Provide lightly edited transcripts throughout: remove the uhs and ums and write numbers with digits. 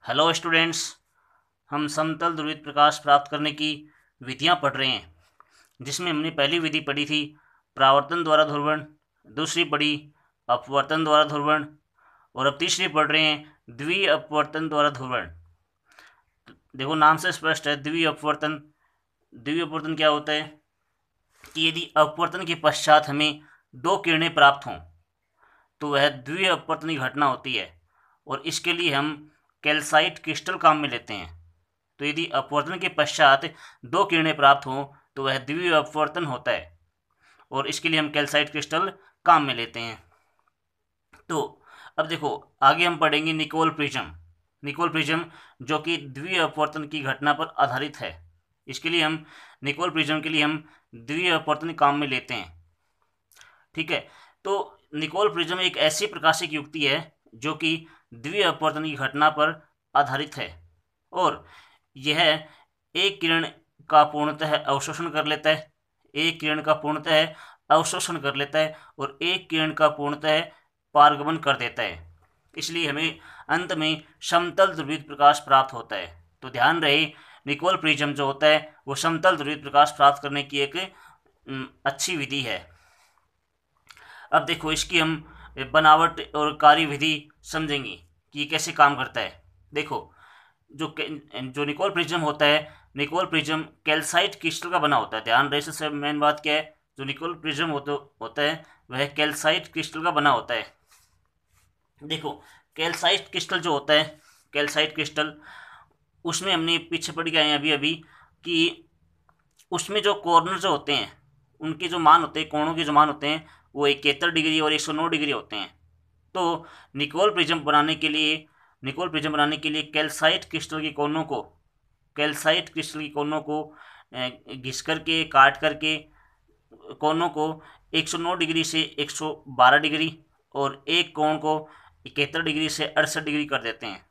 Hello students. हम समतल ध्रुवित प्रकाश प्राप्त करने की विधियां पढ़ रहे हैं, जिसमें हमने पहली विधि पढ़ी थी परावर्तन द्वारा ध्रुवण, दूसरी पढ़ी अपवर्तन द्वारा ध्रुवण और अब तीसरी पढ़ रहे हैं द्वि अपवर्तन द्वारा ध्रुवण। देखो नाम से स्पष्ट है, द्वि अपवर्तन। द्वि अपवर्तन क्या होता है कि यदि अपवर्तन के पश्चात हमें दो किरणें प्राप्त हों तो वह द्वि अपवर्तन की घटना होती है और इसके लिए हम कैल्साइट क्रिस्टल काम में लेते हैं। तो यदि अपवर्तन के पश्चात दो किरणें प्राप्त हों तो वह द्वि अपवर्तन होता है और इसके लिए हम कैल्साइट क्रिस्टल काम में लेते हैं। तो अब देखो आगे हम पढ़ेंगे निकोल प्रिज्म। निकोल प्रिज्म जो कि द्वि अपवर्तन की घटना पर आधारित है। इसके लिए हम निकोल प्रिज्म के लिए हम द्वि अपवर्तन काम में लेते हैं। ठीक है, तो निकोल प्रिज्म एक ऐसी प्रकाशिक युक्ति है जो कि द्वि अपवर्तन की घटना पर आधारित है और यह एक किरण का पूर्णतः अवशोषण कर लेता है, एक किरण का पूर्णतः अवशोषण कर लेता है और एक किरण का पूर्णतः पारगमन कर देता है। इसलिए हमें अंत में समतल ध्रुवित प्रकाश प्राप्त होता है। तो ध्यान रहे, निकोल प्रिज्म जो होता है वो समतल ध्रुवित प्रकाश प्राप्त करने की एक अच्छी विधि है। अब देखो इसकी हम बनावट और कार्यविधि समझेंगे कि ये कैसे काम करता है। देखो जो निकोल प्रिज्म होता है, निकोल प्रिज्म कैल्साइट क्रिस्टल का बना होता है। ध्यान रहे, सबसे मेन बात क्या है, जो निकोल प्रिज्म होता है वह कैल्साइट क्रिस्टल का बना होता है। देखो कैल्साइट क्रिस्टल जो होता है, कैल्साइट क्रिस्टल उसमें हमने पीछे पढ़ के आए हैं अभी अभी कि उसमें जो कॉर्नर जो होते हैं उनके जो मान होते हैं, कोणों के जो मान होते हैं वो 71 डिग्री और 109 डिग्री होते हैं। तो निकोल प्रिज्म बनाने के लिए कैल्साइट क्रिस्टल की कोनों को घिस करके काट करके कोनों को 109 डिग्री से 112 डिग्री और एक कोण को 71 डिग्री से 68 डिग्री कर देते हैं।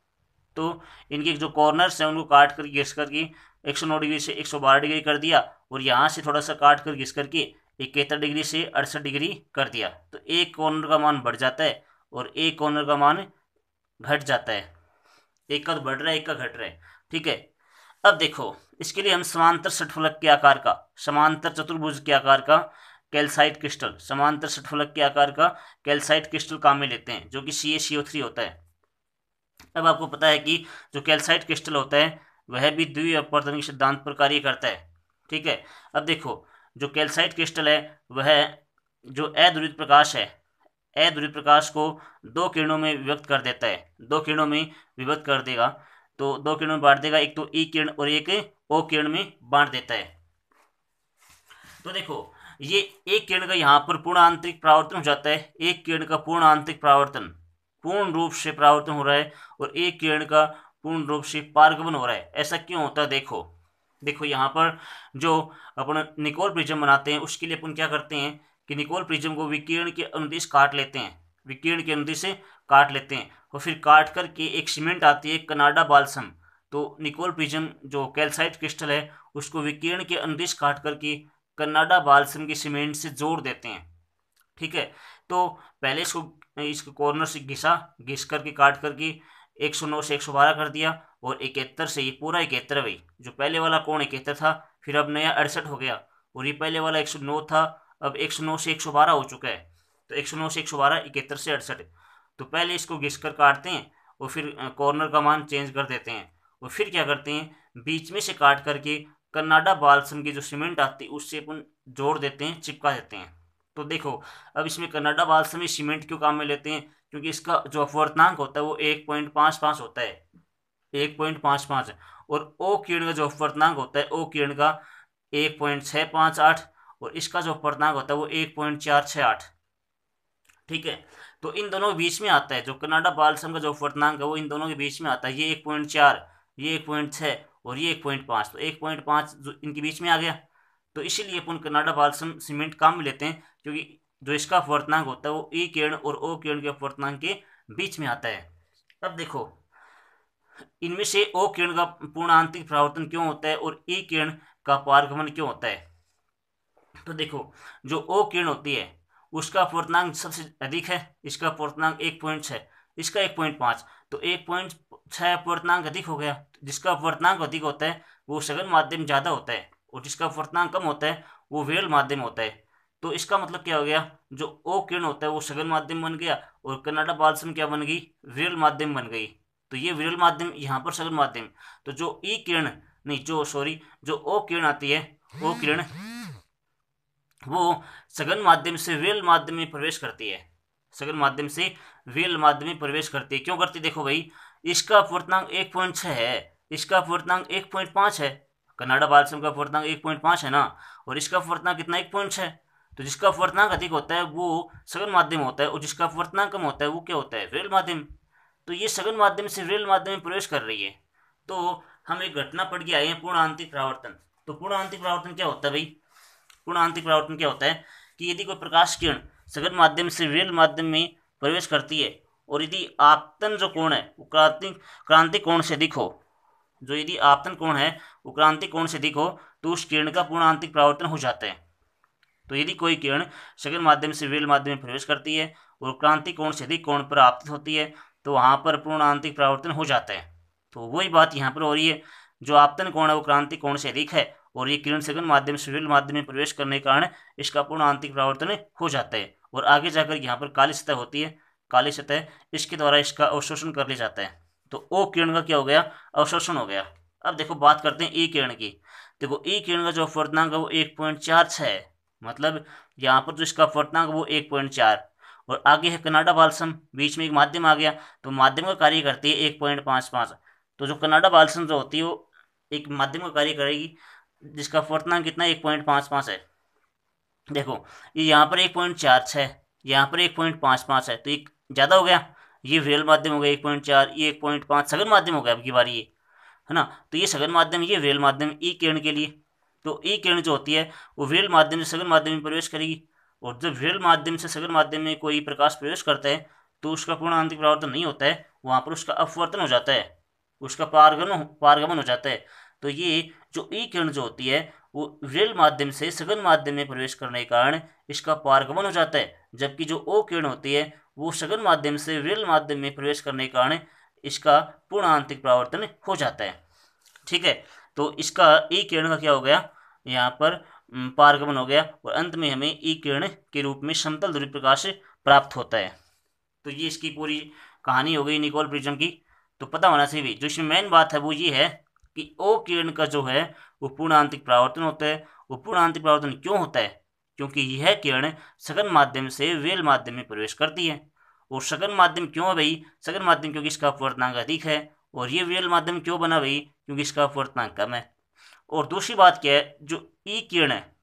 तो इनके जो कॉर्नर्स हैं उनको काट कर घिस करके 109 डिग्री से 112 डिग्री कर दिया और यहाँ से थोड़ा सा काट कर घिस करके 71 डिग्री से 68 डिग्री कर दिया। तो एक कॉर्नर का मान बढ़ जाता है और एक कॉर्नर का मान घट जाता है। एक का तो बढ़ रहा है, एक का घट रहा है। ठीक है, अब देखो इसके लिए हम समांतर चतुर्भुज के आकार का कैल्साइट क्रिस्टल काम में लेते हैं, जो कि CaCO3 होता है। अब आपको पता है कि जो कैल्साइट क्रिस्टल होता है वह भी द्वि अपवर्तन के सिद्धांत पर कार्य करता है। ठीक है, अब देखो जो कैल्साइट क्रिस्टल है वह जो अध्रुवित प्रकाश को दो किरणों में विभक्त कर देता है, दो किरणों में विभक्त कर देगा। तो दो किरणों में बांट देगा, एक तो ई किरण और एक ओ किरण में बांट देता है। तो देखो ये एक किरण का यहाँ पर पूर्ण आंतरिक परावर्तन हो जाता है, एक किरण का पूर्ण आंतरिक परावर्तन पूर्ण रूप से परावर्तन हो रहा है और एक किरण का पूर्ण रूप से पारगमन हो रहा है। ऐसा क्यों होता है? देखो यहाँ पर जो अपन निकोल प्रिज्म बनाते हैं उसके लिए अपन क्या करते हैं कि निकोल प्रिज्म को विकिरण के अनुदिश काट लेते हैं, विकिरण के अनुदिश से काट लेते हैं और फिर काट करके एक सीमेंट आती है कनाडा बाल्सम। तो निकोल प्रिज्म जो कैल्साइट क्रिस्टल है उसको विकिरण के अनुदिश काट करके कनाडा बाल्सम की सीमेंट से जोड़ देते हैं। ठीक है, तो पहले इसको कॉर्नर से घिस करके काट करके 109 से 112 कर दिया और 71 से ये पूरा 71 है भाई। जो पहले वाला कोण 71 था फिर अब नया 68 हो गया और ये पहले वाला 109 था, अब 109 से 112 हो चुका है। तो 109 से 112, 71 से 68। तो पहले इसको घिस कर काटते हैं और फिर कॉर्नर का मान चेंज कर देते हैं और फिर क्या करते हैं बीच में से काट करके कनाडा बाल्सम की जो सीमेंट आती है उससे अपन जोड़ देते हैं, चिपका देते हैं। तो देखो अब इसमें कनाडा बाल्समिक सीमेंट क्यों काम में लेते हैं, क्योंकि इसका जो अपवर्तनांक होता है वो 1.55 होता है, 1.55। और ओ किरण का जो अपवर्तनांक होता है ओ किरण का 1.658 और इसका जो अपवर्तनांक होता है वो 1.468। ठीक है, तो इन दोनों के बीच में आता है, जो कनाडा बाल्सम का जो अपवर्तनांक है वो इन दोनों के बीच में आता है। ये 1.4, ये 1.6 और ये 1.5, तो 1.5 जो इनके बीच में आ गया। तो इसीलिए अपन कनाडा बाल्सम सीमेंट काम में लेते हैं, क्योंकि जो इसका अपवर्तनांक होता है वो ई किरण और ओ किरण के अपवर्तनांक के बीच में आता है। अब देखो इनमें से ओ किरण का पूर्ण आंतरिक परावर्तन क्यों होता है और ई किरण का पारगमन क्यों होता है। तो देखो जो ओ किरण होती है उसका अपवर्तनांक सबसे अधिक है, इसका अपवर्तनांक 1.6, इसका 1.5। तो 6 अपवर्तनांक अधिक हो गया। जिसका अपवर्तनांक अधिक होता है वो सघन माध्यम ज़्यादा होता है, और जिसका अपवर्तनांक कम होता है वो विरल माध्यम होता है। तो इसका मतलब क्या हो गया, जो ओ किरण होता है वो सघन माध्यम बन गया, और कनाडा बाल्सम क्या बन गई, विरल माध्यम बन गई। तो ये विरल माध्यम, यहाँ पर सघन माध्यम। तो जो ई किरण नहीं जो सॉरी जो ओ किरण आती है, ओ किरण वो सघन माध्यम से विरल माध्यम में प्रवेश करती है। सघन माध्यम से विरल माध्यम में प्रवेश करती है। क्यों करती है, देखो भाई, इसका अपवर्तनांक 1.6 है, इसका अपवर्तनांक 1.5 है। कनाडा बाल्सम का अपवर्तनांक 1.5 है ना, और इसका अपवर्तनांक कितना 1.6। तो जिसका अपवर्तनांक अधिक होता है वो सघन माध्यम होता है, और जिसका अपवर्तनांक कम होता है वो क्या होता है, विरल माध्यम। तो ये सघन माध्यम से विरल माध्यम में प्रवेश कर रही है। तो हम एक घटना पढ़ के आए हैं, पूर्ण आंतरिक परावर्तन। तो पूर्ण आंतरिक परावर्तन क्या होता है भाई, पूर्ण आंतरिक परावर्तन क्या होता है कि यदि कोई प्रकाश किरण सघन माध्यम से विरल माध्यम में प्रवेश करती है, और यदि आपतन जो कोण है वो क्रांति कोण से अधिक हो, जो यदि आपतन कोण है वो क्रांति कोण से अधिक हो, तो उस किरण का पूर्ण आंतरिक परावर्तन हो जाता है। तो यदि कोई किरण सघन माध्यम से विरल माध्यम में प्रवेश करती है और क्रांति कोण से अधिक कोण पर आपतित होती है, तो वहाँ पर पूर्ण आंतरिक परावर्तन हो जाता है। तो वही बात यहाँ पर हो रही है, जो आपतन कोण है वो क्रांति कोण से अधिक है, और ये किरण सघन माध्यम से विरल माध्यम में प्रवेश करने के कारण इसका पूर्ण आंतरिक परावर्तन हो जाता है। और आगे जाकर यहाँ पर काली सतह होती है, काली सतह, इसके द्वारा इसका अवशोषण कर लिया जाता है। तो ओ किरण का क्या हो गया, अवशोषण हो गया। अब देखो बात करते हैं ई किरण की। देखो ई किरण का जो अपवर्तनांक है वो 1.46 है, मतलब यहाँ पर जो इसका अपवर्तनांक वो 1.4, और आगे है कनाडा बाल्सम, बीच में एक माध्यम आ गया, तो माध्यम का कार्य करती है 1.55। तो जो कनाडा बाल्सम जो होती है वो एक माध्यम का कार्य करेगी, जिसका अपवर्तनांक कितना 1.55 है। देखो ये यहाँ पर 1.46 है, यहाँ पर 1.55 है, तो एक ज़्यादा हो गया, ये विरल माध्यम हो गया 1.4, ये 1.5 सघन माध्यम हो गया अब की बारी ये, है ना। तो ये सघन माध्यम, ये विरल माध्यम ई किरण के लिए। तो ई किरण जो होती है वो विरल माध्यम से सघन माध्यम में प्रवेश करेगी, और जब विरल माध्यम से सघन माध्यम में कोई प्रकाश प्रवेश करता है तो उसका पूर्ण आंतरिक परावर्तन नहीं होता है, वहाँ पर उसका अपवर्तन हो जाता है, उसका पारगमन हो जाता है। तो ये जो ई किरण जो होती है वो विरल माध्यम से सघन माध्यम में प्रवेश करने के कारण इसका पारगमन हो जाता है, जबकि जो ओ किरण होती है वो सघन माध्यम से विरल माध्यम में प्रवेश करने के कारण इसका पूर्ण आंतरिक परावर्तन हो जाता है। ठीक है, तो इसका ई किरण का क्या हो गया, यहाँ पर पारगमन हो गया, और अंत में हमें ई किरण के रूप में समतल ध्रुवीय प्रकाश प्राप्त होता है। तो ये इसकी पूरी कहानी हो गई निकोल प्रिज्म की। तो पता होना चाहिए भी, जो इसमें मेन बात है वो ये है कि ओ किरण का जो है वो पूर्ण आंतरिक परावर्तन होता है। वो पूर्ण आंतरिक परावर्तन क्यों होता है, क्योंकि यह किरण सघन माध्यम से विरल माध्यम में प्रवेश करती है। और सघन माध्यम क्यों है भाई, सघन माध्यम क्योंकि इसका अपवर्तनांक अधिक है, और ये विरल माध्यम क्यों बना भाई, क्योंकि इसका अपवर्तनांक कम है। और दूसरी बात क्या है, जो ई किरण है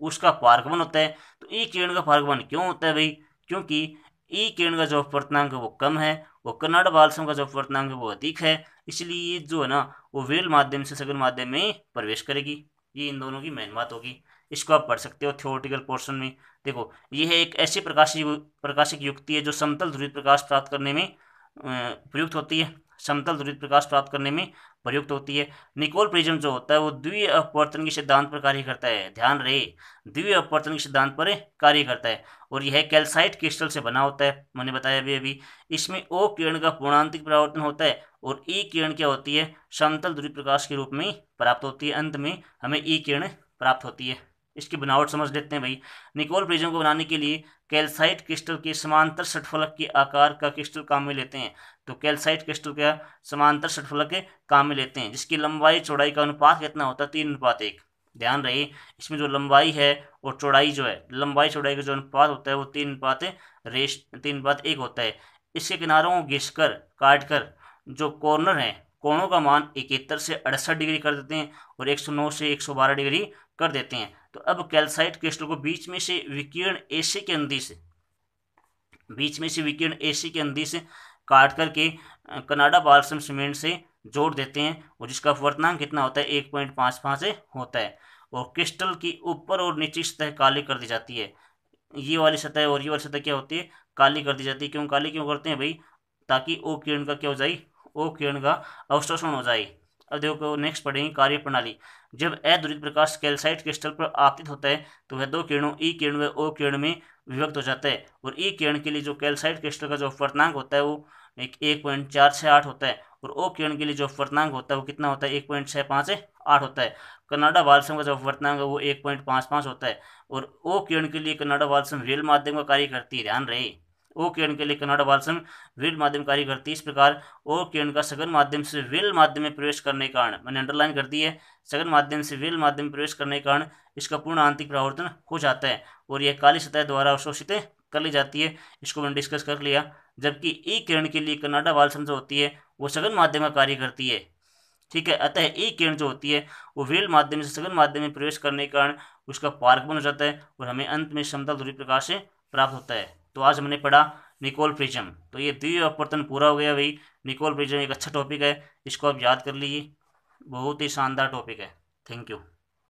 उसका पारगमन होता है। तो ई किरण का पारगमन क्यों होता है भाई, क्योंकि ई किरण का जो अपवर्तनांक है वो कम है, वो कनाडा बाल्सम का जो अपवर्तनांक है वो अधिक है, इसलिए जो है ना वो विरल माध्यम से सघन माध्यम में प्रवेश करेगी। ये इन दोनों की मेन बात होगी। इसको आप पढ़ सकते हो थ्योरेटिकल पोर्शन में। देखो ये है एक ऐसी प्रकाशिक युक्ति है जो समतल ध्रुवित प्रकाश प्राप्त करने में प्रयुक्त होती है, समतल ध्रुवित प्रकाश प्राप्त करने में प्रयुक्त होती है। निकोल प्रिज्म जो होता है वो द्वितीय अपवर्तन के सिद्धांत पर कार्य करता है, ध्यान रहे, द्वितीय अपवर्तन के सिद्धांत पर कार्य करता है, और यह कैल्साइट क्रिस्टल से बना होता है, मैंने बताया अभी अभी। इसमें ओ किरण का पूर्णांतिक परावर्तन होता है, और ई किरण क्या होती है, समतल ध्रुवीय प्रकाश के रूप में प्राप्त होती है। अंत में हमें ई किरण प्राप्त होती है। इसकी बनावट समझ लेते हैं भाई। निकोल प्रिज्म को बनाने के लिए कैल्साइट क्रिस्टल के समांतर षटफलक के आकार का क्रिस्टल काम में लेते हैं। तो कैल्साइट क्रिस्टल का समांतर षटफलक के काम में लेते हैं, जिसकी लंबाई चौड़ाई का अनुपात कितना होता है, 3:1। ध्यान रहे, इसमें जो लंबाई है और चौड़ाई जो है, लंबाई चौड़ाई का जो अनुपात होता है वो 3:1 होता है। इसके किनारों को घिसकर काटकर जो कॉर्नर है, कोणों का मान 71 से 68 डिग्री कर देते हैं, और 109 से 112 डिग्री कर देते हैं। तो अब कैल्साइट क्रिस्टल को बीच में से विकिरण एसी के अंधी से काट करके कनाडा बाल्सम सीमेंट से जोड़ देते हैं, और जिसका अपवर्तनांक कितना होता है 1.55 होता है। और क्रिस्टल की ऊपर और नीचे सतह काली कर दी जाती है। ये वाली सतह और ये वाली सतह क्या होती है, काली कर दी जाती है। क्यों काली क्यों करते हैं भाई, ताकि ओ किरण का क्या हो जाए, ओ किरण का अवशोषण हो जाए। अब देखो नेक्स्ट पढ़ेंगे कार्य प्रणाली। जब अध्रुवित प्रकाश कैल्साइट क्रिस्टल पर आपतित होता है तो वह दो किरणों ई किरण व ओ किरण में विभक्त हो जाता है। और ई किरण के लिए जो कैल्साइट क्रिस्टल का जो अपवर्तनांक होता है वो 1.468 होता है, और ओ किरण के लिए जो अपवर्तनांक होता है वो कितना होता है, 1.658 होता है। कनाडा बालसम का जो अपवर्तनांक है वो 1.55 होता है। और ओ किरण के लिए कनाडा बालसम विरल माध्यम का कार्य करती है, ध्यान रहे, ओ किरण के लिए कनाडा बालसम विरल माध्यम कार्य करती है। इस प्रकार ओ किरण का सघन माध्यम से विरल माध्यम में प्रवेश करने के कारण, मैंने अंडरलाइन कर दी है, सघन माध्यम से विरल माध्यम में प्रवेश करने के कारण इसका पूर्ण आंतरिक परावर्तन हो जाता है और यह काली सतह द्वारा अवशोषित कर ली जाती है। इसको मैंने डिस्कस कर लिया। जबकि ई किरण के लिए कनाडा बालसम जो होती है वो सघन माध्यम का कार्य करती है, ठीक है। अतः ई किरण जो होती है वो विरल माध्यम से सघन माध्यम में प्रवेश करने के कारण उसका पारक बन हो जाता है और हमें अंत में समतल ध्रुवीय प्रकाश से प्राप्त होता है। तो आज हमने पढ़ा निकोल प्रिज्म। तो ये द्वितीय अपवर्तन पूरा हो गया भाई। निकोल प्रिज्म एक अच्छा टॉपिक है, इसको आप याद कर लीजिए, बहुत ही शानदार टॉपिक है। Thank you.